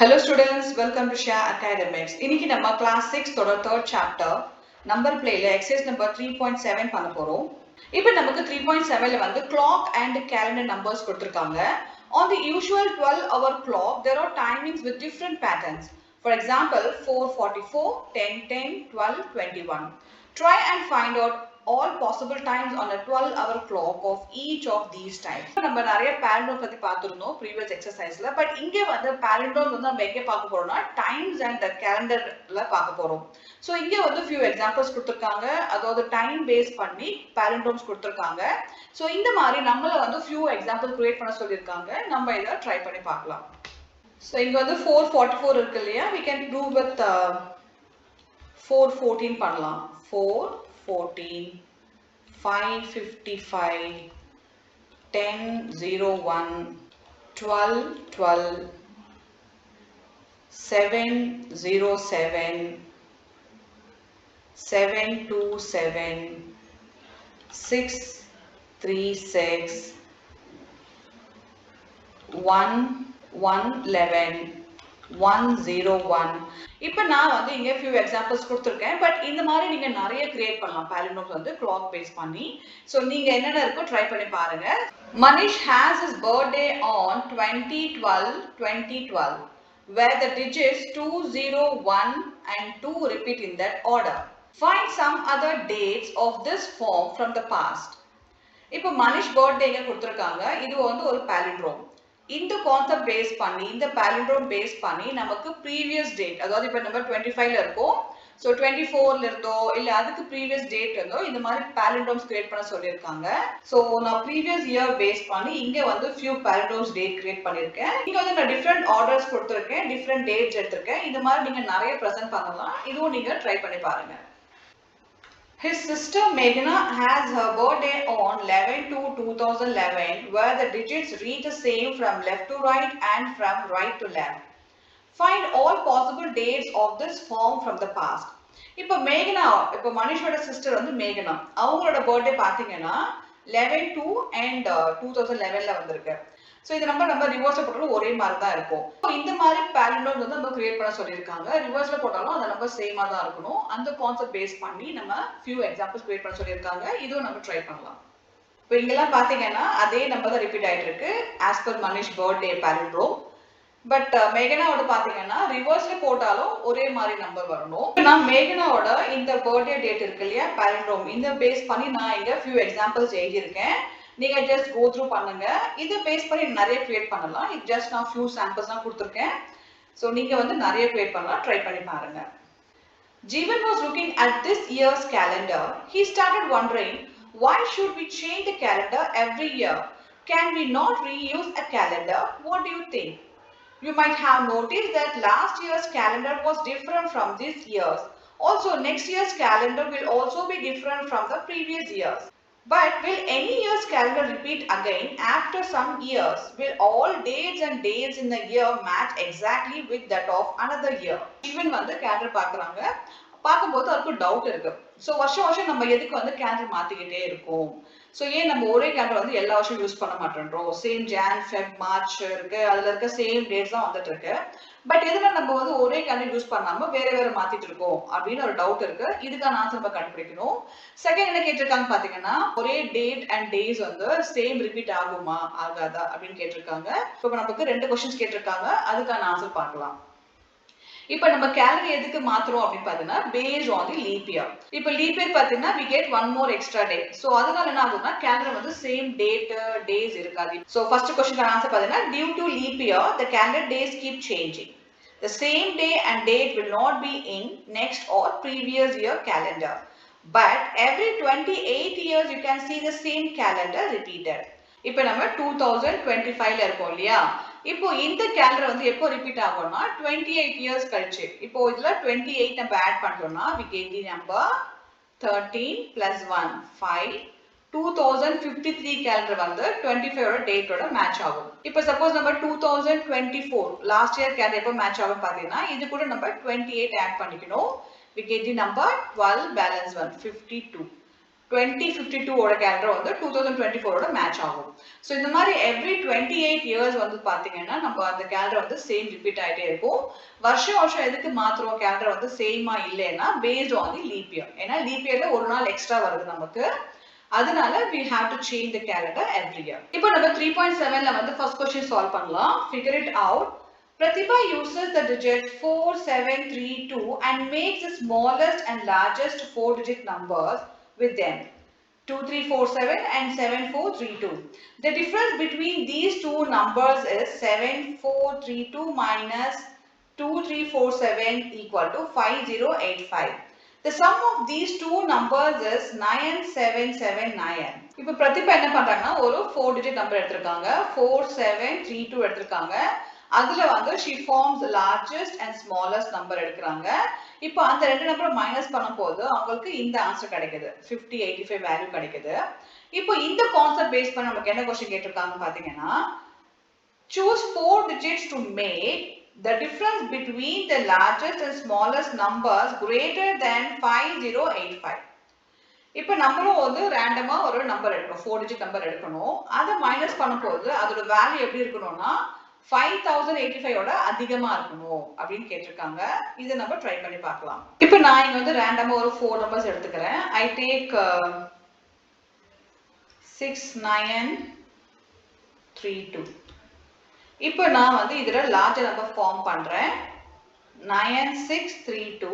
Hello students, welcome to Share Academics. இன்னைக்கு நம்ம class 6 தோட third chapter number playல exercise number 3.7 பண்ண போறோம். இப்போ நமக்கு 3.7ல வந்து clock and calendar numbers கொடுத்திருக்காங்க. On the usual 12-hour clock, there are timings with different patterns. For example, 4:44, 10:10, 12, 21. Try and find out all possible times on a 12-hour clock of each of these types. நம்ம நிறைய palindromes பத்தி பார்த்திருந்தோம் previous exerciseல, but இங்க வந்து palindromes வந்து நம்ம எங்க பார்க்க போறோம்னா times and calendarல பார்க்க போறோம். So இங்க வந்து few examples கொடுத்திருக்காங்க, அதாவது time base பண்ணி palindromes கொடுத்திருக்காங்க. So இந்த மாதிரி நம்மள வந்து few examples create பண்ண சொல்லிருக்காங்க. நம்ம இத ட்ரை பண்ணி பார்க்கலாம். So இங்க வந்து 4:44 இருக்கு இல்லையா, we can do with 4:14 பண்ணலாம். 4:14, 5:55, 10:01, 12:12, 7:07, 7:27, 6:36, 1:11, 1:01. இப்போ நான் வந்து இங்க few examples கொடுத்திருக்கேன், பட் இந்த மாதிரி நீங்க நிறைய கிரியேட் பண்ணலாம் palindromes வந்து clock base பண்ணி. சோ நீங்க என்னென்ன இருக்கோ ட்ரை பண்ணி பாருங்க. Manish has his birthday on 20/12/2012 where the digits 2, 0, 1 and 2 repeat in that order. Find some other dates of this form from the past. இப்போ மனிஷ் பர்த்டே எங்க கொடுத்திருக்காங்க, இது வந்து ஒரு palindrome. இந்த கான்செப்ட் பேஸ் பண்ணி இந்த palindrome பேஸ் பண்ணி நமக்கு ப்ரீவியஸ் டேட், அதாவது இப்போ நம்பர் 25ல இருக்கும், ஸோ 24ல இருந்தோ இல்ல அதுக்கு ப்ரீவியஸ் டேட் இருந்தோ இந்த மாதிரி palindromes கிரியேட் பண்ண சொல்லியிருக்காங்க. ஸோ நான் ப்ரீவியஸ் இயர் பேஸ் பண்ணி இங்க வந்து few palindromes டேட் கிரியேட் பண்ணியிருக்கேன். இங்க வந்து நான் டிஃப்ரெண்ட் ஆர்டர்ஸ் கொடுத்துருக்கேன், டிஃப்ரெண்ட் டேட்ஸ் எடுத்திருக்கேன். இந்த மாதிரி நீங்க நிறைய ப்ரெசென்ட் பண்ணலாம், இதுவும் நீங்க ட்ரை பண்ணி பாருங்க. His sister Meghna has her birthday on 11/2/2011 where the digits read the same from left to right and from right to left. Find all possible dates of this form from the past. இப்போ மேகனா, இப்போ மனிஷோட sister வந்து மேகனா, அவங்களோட birthday பாத்தீங்கன்னா 11/2 and 2011ல வந்திருக்கு. So இந்த நம்ம ரிவர்ஸ்ல போட்டாலும் ஒரே மாதிரி தான் இருக்கும். இந்த மாதிரி palindromes வந்து நம்ம கிரியேட் பண்ண சொல்லிருக்காங்க. ரிவர்ஸ்ல போட்டாலும் அந்த நம்பர் சேமா தான் இருக்கணும். அந்த கான்செப்ட் பேஸ் பண்ணி நம்ம few examples கிரியேட் பண்ண சொல்லிருக்காங்க. இதுவும் நம்ம ட்ரை பண்ணலாம். இப்போ இங்கெல்லாம் பாத்தீங்கன்னா அதே நம்பர் தான் ரிப்பீட் ஆயிட்டு இருக்கு as per Manish birthday palindrome. But மேகனாவோட பாத்தீங்கன்னா ரிவர்ஸ்ல போட்டாலும் ஒரே மாதிரி நம்பர் வரணும். நான் மேகனாவோட இந்த பர்த்டே டேட் இருக்கு இல்லையா palindrome, இந்த பேஸ் பண்ணி நான் இங்க few examples எழுதியிருக்கேன். நீங்க just go through பண்ணுங்க. இத பேஸ் பண்ணி நிறைய கிரியேட் பண்ணலாம். இது just நான் few samples தான் கொடுத்திருக்கேன். சோ நீங்க வந்து நிறைய கிரியேட் பண்ணலாம், ட்ரை பண்ணி பாருங்க. Jeevan was looking at this year's calendar. He started wondering, why should we change the calendar every year? Can we not reuse a calendar? What do you think? You might have noticed that last year's calendar was different from this year's. Also, next year's calendar will also be different from the previous year's. But will any year's calendar repeat again after some years? Will all dates and days in the year match exactly with that of another year? Even வந்து calendar பார்க்கறாங்க, பார்க்கும்போது அவருக்கு doubt இருக்கு. So வருஷம் வருஷம் நம்ம எதுக்கு வந்து கேலண்டர் மாத்திக்கிட்டே இருக்கோம்? சோ ஏன் நம்ம ஒரே கேலண்டர் வந்து எல்லா வருஷம் யூஸ் பண்ண மாட்டேன்றோம்? சேம் ஜான், ஃபெப், மார்ச் இருக்கு, அதுல இருக்க சேம் டேட்ஸ் தான் வந்துட்டு இருக்கு. பட் எதுனா நம்ம வந்து ஒரே கேலண்டர் யூஸ் பண்ணாம வேற வேற மாத்திட்டு இருக்கோம் அப்படின்னு ஒரு டவுட் இருக்கு. இதுக்கான ஆன்சர் நம்ம கண்டுபிடிக்கணும். செகண்ட் என்ன கேட்டிருக்காங்க பாத்தீங்கன்னா, ஒரே டேட் அண்ட் டேஸ் வந்து சேம் ரிப்பீட் ஆகுமா ஆகாதா அப்படின்னு கேட்டிருக்காங்க. இப்போ நமக்கு ரெண்டு क्वेश्चंस கேட்டிருக்காங்க, அதுக்கான ஆன்சர் பார்க்கலாம். இப்போ நம்ம கேலண்டர் எதுக்கு மாத்துறோம் அப்படின்னு பாத்தீங்கன்னா based on the leap year. இப்போ leap year பாத்தீங்கன்னா we get one more extra day. So அதனால என்ன ஆகும்னா கேலண்டர் வந்து சேம் டேட் டேஸ் இருக்காது. சோ ஃபர்ஸ்ட் क्वेश्चनக்கு ஆன்சர் பாத்தீங்கன்னா due to leap year the calendar days keep changing. The same day and date will not be in next or previous year calendar. But every 28 years you can see the same calendar repeated. இப்போ நம்ம 2025ல இருக்கோம் இல்லையா, இப்போ இந்த calendar வந்து எப்போ repeat ஆகும்னா 28 years கழிச்சு. இப்போ இதுல 28 நம்ம ஆட் பண்றோம்னா we get the number 13 plus 1 5. 2053 calendar வந்து 25 ஓட டேட்டோட மேட்ச் ஆகும். இப்போ சப்போஸ் நம்ம 2024 லாஸ்ட் இயர் கேலண்டர் எப்போ மேட்ச் ஆகும் பாத்தீங்கன்னா இது கூட நம்ம 28 ஆட் பண்ணிக்கணும். we get the number 12 balance 1 52. 2052 ஓட கேலண்டர் வந்து 2024 ஓட மேட்ச் ஆகும். ஸோ இந்த மாதிரி எவ்ரி 28 இயர்ஸ் வந்து பார்த்தீங்கன்னா நம்ம அந்த கேலண்டர் வந்து சேம் ரிப்பீட் ஆகிட்டே இருக்கும். வருஷம் எதுக்கு மாத்திரம் கேலண்டர் வந்து சேமா இல்லைன்னா based on the leap year. ஏன்னா லீப் இயர்ல ஒரு நாள் எக்ஸ்ட்ரா வருது நமக்கு, அதனால we have to change the calendar every year. இப்போ நம்ம 3.7ல வந்து first question solve பண்ணலாம். Figure it out. Pratibha uses the digit 4732 and makes the smallest and largest 4-digit numbers with them, 2347 and 7432. The difference between these two numbers is 7432 minus 2347 equal to 5085. The sum of these two numbers is 9779. இப்போ பிரதிபா என்ன பண்றாங்கன்னா ஒரு 4-digit number எடுத்திருக்காங்க, 4732 எடுத்திருக்காங்க. அதுல வந்து she forms largest and smallest number எடுக்கறாங்க. இப்போ அந்த ரெண்டு நம்பரை மைனஸ் பண்ணும்போது அவங்களுக்கு இந்த ஆன்சர் கிடைக்குது, 5085 வேல்யூ கிடைக்குது. இப்போ இந்த கான்செப்ட் பேஸ் பண்ணி நமக்கு என்ன क्वेश्चन கேட்டிருக்காங்க பாத்தீங்கன்னா, choose 4 digits to make the difference between the largest and smallest numbers greater than 5085. இப்போ நம்மளும் வந்து ரேண்டமா ஒரு நம்பர் எடுக்கணும், 4 digit நம்பர் எடுக்கணும். அதை மைனஸ் பண்ணும்போது அதோட வேல்யூ எப்படி இருக்கணும்னா 5085 ஓட அதிகமா இருக்கணும் அப்படின்னு கேட்டிருக்காங்க. இதை நம்ம ட்ரை பண்ணி பார்க்கலாம். இப்போ நான் இங்க வந்து ரேண்டமா ஒரு 4 நம்பர்ஸ் எடுத்துக்கிறேன். I take 6932. இப்போ நான் வந்து இதுல லார்ஜர் நம்பர் ஃபார்ம் பண்றேன், 9632,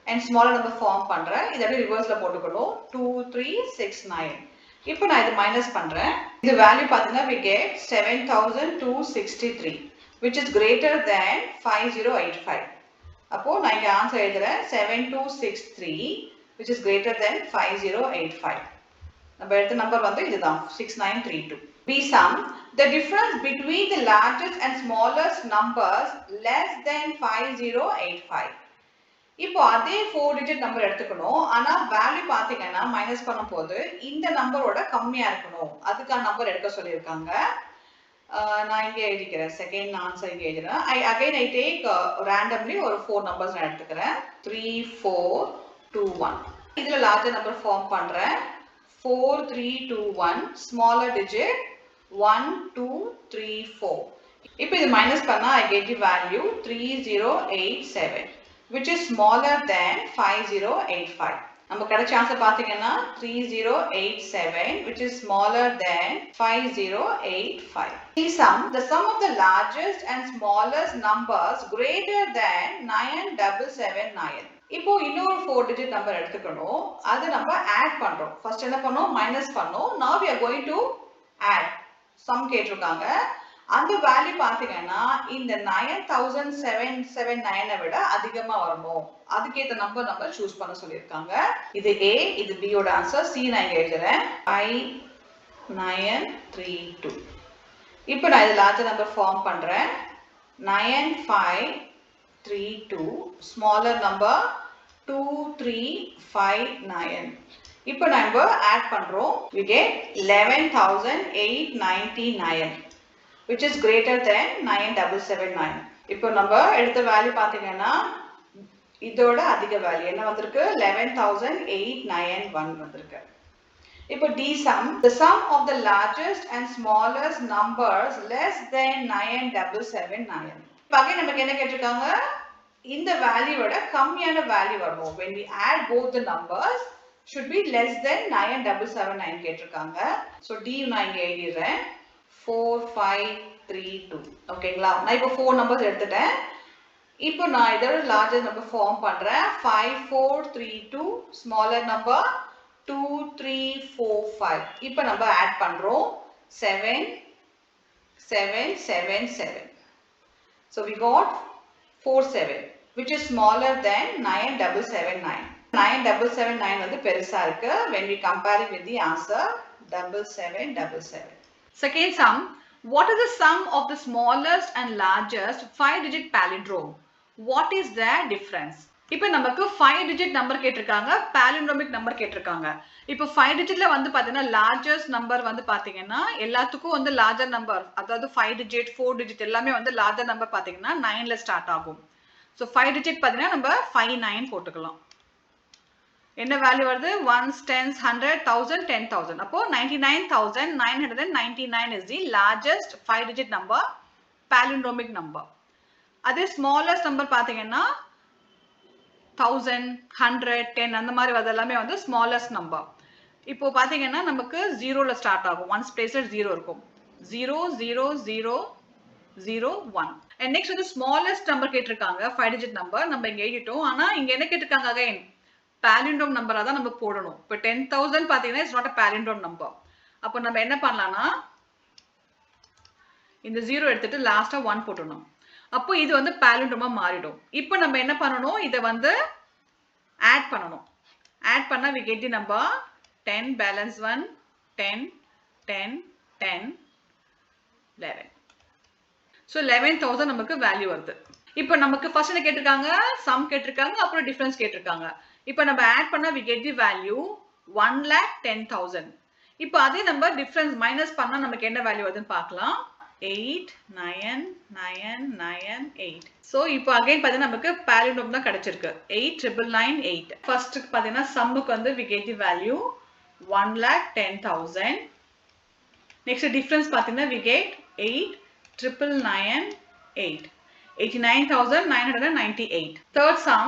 and smaller number ஃபார்ம் பண்றேன். இத அப்படியே ரிவர்ஸ்ல போட்டுக்கணும், 2369. இப்போ நான் இது மைனஸ் பண்றேன். இது வேல்யூ பாத்தீங்கன்னா we get 7263 which is greater than 5085. அப்போ நான் இங்க ஆன்சர் எழுதுறேன் 7263 which is greater than 5085. நம்ம எடுத்த நம்பர் வந்து இதுதான் 6932. We sum the difference between the largest and smallest numbers less than 5085. இப்போ அதே 4 digit நம்பர் எடுத்துக்கணும், ஆனா வேல்யூ பாத்தீங்கன்னா மைனஸ் பண்ணும்போது இந்த நம்பரோட கம்மியா இருக்கணும், அதுக்கான நம்பர் எடுக்க சொல்லியிருக்காங்க. நான் இங்கே எழுதிக்கிறேன், செகண்ட் ஆன்சர் இங்கே எழுதுறேன். I take randomly ஒரு 4 நம்பர்ஸ் நான் எடுத்துக்கிறேன், 3421. இதுல லார்ஜர் நம்பர் ஃபார்ம் பண்றேன், 4321, ஸ்மாலர் டிஜிட் 1234. இப்போ இது மைனஸ் பண்ணா I get the value 3087 which is smaller than 5085. நம்ம கிடைச்ச ஆன்சர் பாத்தீங்கன்னா 3087 which is smaller than 5085. The sum of the largest and smallest numbers greater than 9779. இப்போ இன்னொரு 4 digit நம்பர் எடுத்துக்கணும், அது நம்ம ஆட் பண்றோம். ஃபர்ஸ்ட் என்ன பண்ணோம், மைனஸ் பண்ணோம். now we are going to add. Sum கேட்டிருக்காங்க, அந்த வேல்யூ பாத்தீங்கன்னா இந்த 9779 விட அதிகமா வரணும், அதுக்கேற்ற நம்பர் நம்ம சூஸ் பண்ண சொல்லியிருக்காங்க. இது A, இது B ஓட ஆன்சர். C நான் இங்க எழுதுறேன் 5932. இப்போ நான் இது லார்ஜர் நம்பர் ஃபார்ம் பண்றேன், 9532, ஸ்மாலர் நம்பர் 2359. இப்போ நம்ம ஆட் பண்றோம், we get 11899 which is greater than 9779. இப்போ நம்ம எடுத்த வேல்யூ பாத்தீங்கன்னா இதோட அதிக வேல்யூ என்ன வந்திருக்கு, 11891 வந்திருக்கு. இப்போ D sum, the sum of the largest and smallest numbers less than 9779. இப்போ நமக்கு என்ன கேட்டிருக்காங்க, இந்த வேல்யூவோட கம்மியான வேல்யூ வரணும், when we add both the numbers should be less than 9779 கேட்டிருக்காங்க. so D நான் இங்க எழுதிறேன் 4532. ஓகேங்களா, நான் இப்போ 4 நம்பர்ஸ் எடுத்துட்டேன். இப்போ நான் இதோட லார்ஜர் நம்பர் ஃபார்ம் பண்றேன், 5432, ஸ்மாலர் நம்பர் 2345. இப்போ நம்ம ஆட் பண்றோம் 7777. so we got 47 which is smaller than 9779. 9779 வந்து பெருசா இருக்கு when we compare it with the answer 7777. Second sum, what is the sum of the smallest and largest 5-digit palindrome? What is their difference? இப்போ நமக்கு 5 digit number கேட்டிருக்காங்க, palindromic number கேட்டிருக்காங்க. இப்போ 5 digitல வந்து பாத்தீங்கன்னா லார்ஜஸ்ட் நம்பர் வந்து பாத்தீங்கன்னா எல்லாத்துக்கும் வந்து லார்ஜர் நம்பர், அதாவது 5 digit 4 digit எல்லாமே வந்து லார்ஜர் நம்பர் பாத்தீங்கன்னா 9ல ஸ்டார்ட் ஆகும். ஸோ 5 digit பாத்தீங்கன்னா நம்ம 59 போட்டுக்கலாம். என்ன வேல்யூ வருது? 1s, 10s, 100, 1000, 10,000. அப்போ 99,999 is the largest 5-digit number, palindromic number. அதே smallest number பார்த்தீங்கன்னா 1000, 100, 10 அந்த மாதிரி வரது எல்லாமே வந்து smallest number. இப்போ பார்த்தீங்கன்னா நமக்கு 0ல ஸ்டார்ட் ஆகும். ஒன்ஸ் பிளேஸ்ல 0 இருக்கும். 0, 0, 0, 0, 1. And next வந்து smallest number கேட்டிருக்காங்க, 5-digit number. நம்ம இங்க எழுதிட்டோம். ஆனா இங்க என்ன கேட்டிருக்காங்க again? palindrome number தான் நம்ம போடணும். இப்போ 10,000 பாத்தீங்கன்னா it's not a palindrome number. அப்போ நம்ம என்ன பண்ணலாம்னா இந்த 0 எடுத்துட்டு லாஸ்டா 1 போட்டுறணும். அப்போ இது வந்து palindrome மாறிடும். இப்போ நம்ம என்ன பண்ணணும்? இத வந்து ஆட் பண்ணணும். ஆட் பண்ணா we get the number 10 balance 1 10 10 10 11. So 11,000 நமக்கு வேல்யூ வருது. இப்போ நமக்கு ஃபர்ஸ்ட் என்ன கேட்டிருக்காங்க? சம் கேட்டிருக்காங்க, அப்புறம் டிஃபரன்ஸ் கேட்டிருக்காங்க. இப்போ நம்ம ஆட் பண்ணா we get the value 1,10,000. இப்போ அதே நம்பர் டிஃபரன்ஸ் மைனஸ் பண்ணா நமக்கு என்ன வேல்யூ வருதுன்னு பார்க்கலாம். 8,9,9,9,8. So இப்போ அகைன் பாத்தீங்கன்னா நமக்கு palindrome தான் கிடைச்சிருக்கு. 8,998. ஃபர்ஸ்ட் பாத்தீங்கன்னா சம்முக்கு வந்து we get the value 1,10,000. Next difference பாத்தீங்கன்னா we get 8,998. 89,998. Third sum,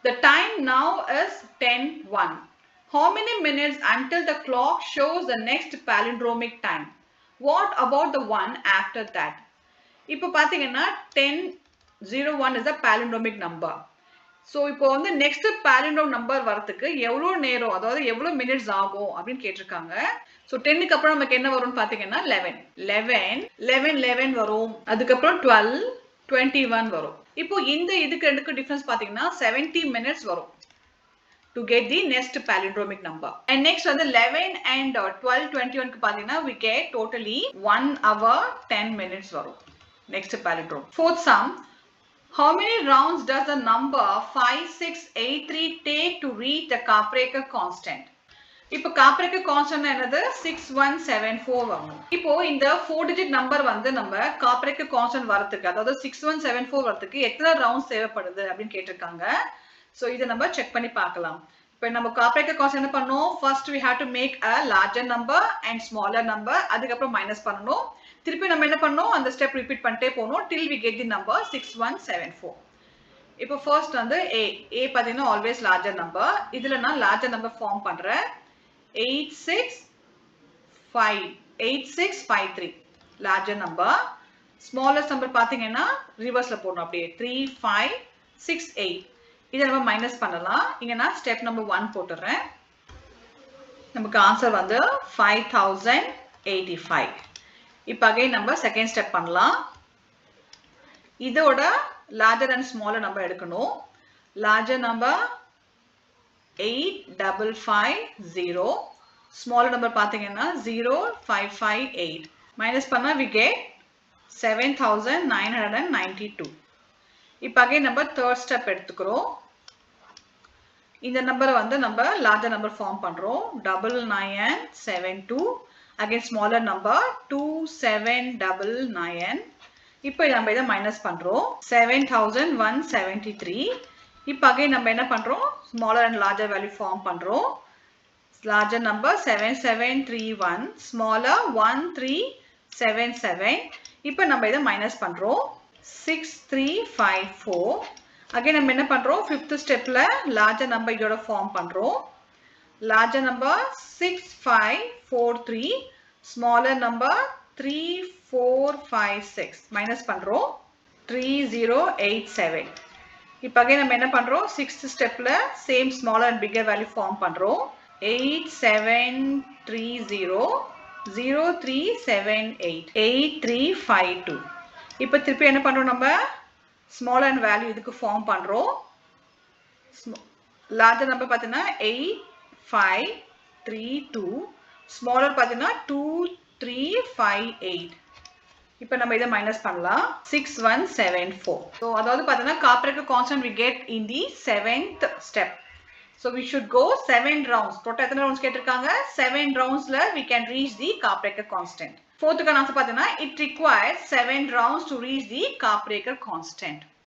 the time now is 10:01. How many minutes until the clock shows the next palindromic time? What about the one after that? இப்போ பாத்தீங்கன்னா 10:01 is a palindromic number. So இப்போ வந்து next palindrome number வரதுக்கு எவ்வளவு நேரம், அதாவது எவ்வளவு minutes ஆகும் அப்படின்னு கேட்டிருக்காங்க. So 10க்கு அப்புறம் நமக்கு என்ன வரும்னு பாத்தீங்கன்னா 11 11 11 11 வரும். அதுக்கப்புறம் 12 21 வரும். இப்போ இந்த இதுக்கு ரெண்டுக்கு டிஃபரன்ஸ் பாத்தீங்கன்னா 70 minutes வரும் to get the next palindromic number. And next வந்து 11 and 12 21 க்கு பாத்தீங்கன்னா we get totally 1 hour 10 minutes வரும் next palindrome. Fourth sum, how many rounds does the number 5683 take to reach the Kaprekar constant? இப்போ Kaprekar constant என்னது? 6174 வரும். இப்போ இந்த 4-digit number வந்து நம்ம Kaprekar constant வரதுக்கு, அதாவது 6174 வரதுக்கு எத்தனை ரவுண்ட்ஸ் தேவைப்படுது அப்படின்னு கேட்டிருக்காங்க. So இதை நம்ம செக் பண்ணி பார்க்கலாம். இப்போ நம்ம Kaprekar constant என்ன பண்ணோம்? First we have to make a larger number and smaller number. அதுக்கப்புறம் மைனஸ் பண்ணணும். திருப்பி நம்ம என்ன பண்ணோம்? அந்த ஸ்டெப் ரிப்பீட் பண்ணிட்டே போகணும் till we get the number 6174. இப்போ ஃபர்ஸ்ட் வந்து A பார்த்தீங்கன்னா ஆல்வேஸ் லார்ஜர் நம்பர். இதுல நான் லார்ஜர் நம்பர் ஃபார்ம் பண்றேன். 8653 லார்ஜர் நம்பர். ஸ்மாலஸ்ட் நம்பர் பாத்தீங்கன்னா ரிவர்ஸ்ல போடணும், அப்படியே 3568. இதை நம்ம மைனஸ் பண்ணலாம். இங்க நான் ஸ்டெப் நம்பர் 1 போட்டுறேன். நமக்கு ஆன்சர் வந்து 5085. இப்போ அகைன் நம்ம செகண்ட் ஸ்டெப் பண்ணலாம். இதோட larger and smaller number எடுக்கணும். larger number 8550. smaller number பாத்தீங்கன்னா 0558. minus பண்ணா we get 7992. இப்போ again நம்ம third step எடுத்துக்கிறோம். இந்த நம்பரை வந்து நம்ம larger number form பண்றோம். 9972. again smaller number 2799. இப்போ நம்ம இதை மைனஸ் பண்றோம். 7173. இப்போ அகைன் நம்ம என்ன பண்றோம்? Smaller and larger value form பண்றோம். Larger number 7731, smaller 1377. இப்போ நம்ம இதை மைனஸ் பண்றோம். 6354. அகைன் நம்ம என்ன பண்றோம்? ஃபிஃப்த் ஸ்டெப்ல லார்ஜர் நம்பர் இதோட ஃபார்ம் பண்றோம். Larger number 6543, smaller number 3456. Minus பண்றோம். 3087. இப்போ அகைன் நம்ம என்ன பண்றோம்? சிக்ஸ்த் ஸ்டெப்ல same smaller and bigger value form பண்றோம். 8730 0378 8352. இப்போ திருப்பி என்ன பண்றோம்? நம்ம ஸ்மாலர் அண்ட் வேல்யூ இதுக்கு ஃபார்ம் பண்றோம். லார்ஜர் நம்பர் பார்த்தீங்கன்னா 8532, ஸ்மாலர் பார்த்தீங்கன்னா 2358. இப்போ நம்ம இதை மைனஸ் பண்ணலாம். 6174. ஸோ அதாவது பார்த்தீங்கன்னா Kaprekar constant we get in the 7th step. So we should go 7 rounds. Total எத்தனை ரவுண்ட்ஸ் கேட்டிருக்காங்க? 7 roundsல we can reach the Kaprekar constant. ஃபோர்த்துக்கான ஆன்சர் பார்த்தீங்கன்னா it requires 7 rounds to reach the Kaprekar constant.